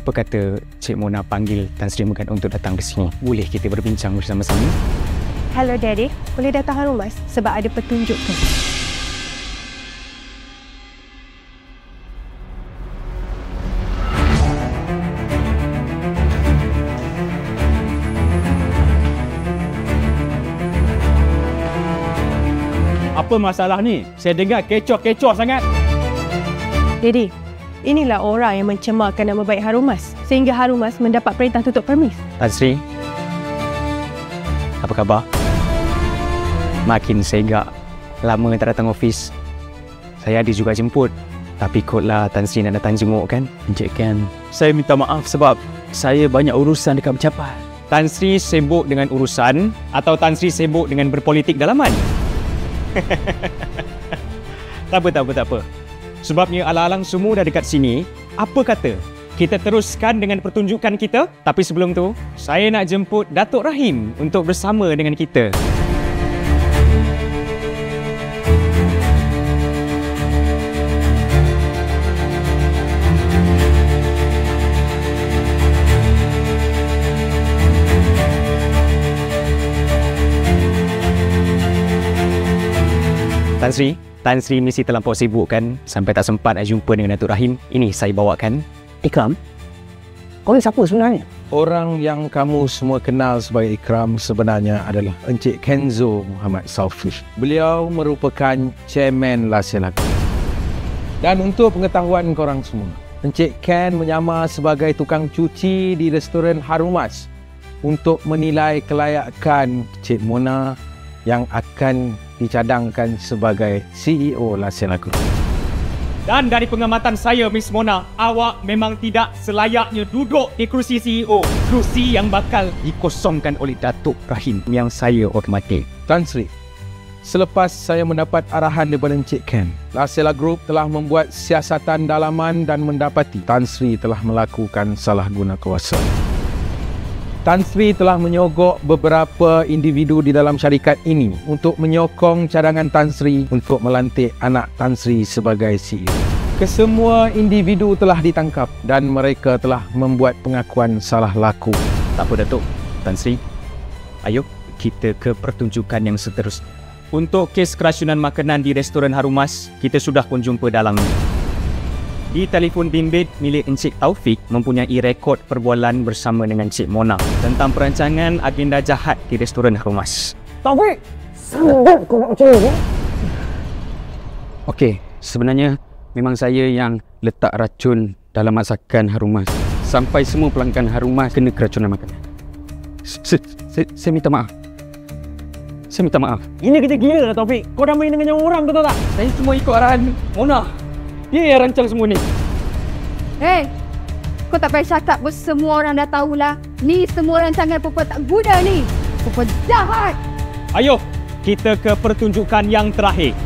Apa kata Cik Mona panggil Tan Sri Mugan untuk datang ke sini? Boleh kita berbincang bersama-sama? Hello Daddy, boleh datang Harumas sebab ada petunjuk tu. Apa masalah ni? Saya dengar kecoh-kecoh sangat. Daddy, inilah orang yang mencemarkan nama baik Harumas sehingga Harumas mendapat perintah tutup permis. Tan Sri, apa khabar? Makin segak lama tak datang ofis. Saya ada juga jemput. Tapi kotlah Tan Sri nak datang jenguk kan? Encik Ken, saya minta maaf sebab saya banyak urusan dekat pejabat. Tan Sri sibuk dengan urusan atau Tan Sri sibuk dengan berpolitik dalaman? Tak apa. Sebabnya alang-alang semua dah dekat sini. Apa kata kita teruskan dengan pertunjukan kita? Tapi sebelum tu, saya nak jemput Datuk Rahim untuk bersama dengan kita. Tan Sri mesti terlampau sibuk kan sampai tak sempat nak jumpa dengan Datuk Rahim. Ini saya bawakan. Ikram? Kau ni siapa sebenarnya? Orang yang kamu semua kenal sebagai Ikram sebenarnya adalah Encik Kenzo Muhammad Saufi. Beliau merupakan chairman Laselaku. Dan untuk pengetahuan korang semua, Encik Ken menyamar sebagai tukang cuci di restoran Harumas untuk menilai kelayakan Cik Mona yang akan dicadangkan sebagai CEO Laselaku. Dan dari pengamatan saya, Miss Mona, awak memang tidak selayaknya duduk di kerusi CEO. Kerusi yang bakal dikosongkan oleh Datuk Rahim yang saya hormati. Tan Sri, selepas saya mendapat arahan daripada Encik Ken, Lasela Group telah membuat siasatan dalaman dan mendapati Tan Sri telah melakukan salah guna kuasa. Tan Sri telah menyogok beberapa individu di dalam syarikat ini untuk menyokong cadangan Tan Sri untuk melantik anak Tan Sri sebagai CEO. Kesemua individu telah ditangkap dan mereka telah membuat pengakuan salah laku. Tak apa Datuk, Tan Sri. Ayo kita ke pertunjukan yang seterusnya. Untuk kes keracunan makanan di restoran Harumas, kita sudah pun jumpa dalangnya. Di telefon bimbit milik Encik Taufik mempunyai rekod perbualan bersama dengan Cik Mona tentang perancangan agenda jahat di restoran Harumas. Taufik! Sanggup kau nak macam ni? Okey, sebenarnya memang saya yang letak racun dalam masakan Harumas sampai semua pelanggan Harumas kena keracunan makanan. Saya minta maaf. Saya minta maaf. Ini kerja gila lah Taufik. Kau dah main dengan nyawa orang, betul tak? Saya semua ikut arahan Mona. Dia yang rancang semua ni. Hei, kau tak payah cakap pun semua orang dah tahulah. Ni semua rancangan perempuan tak guna ni. Perempuan jahat. Ayo, kita ke pertunjukan yang terakhir.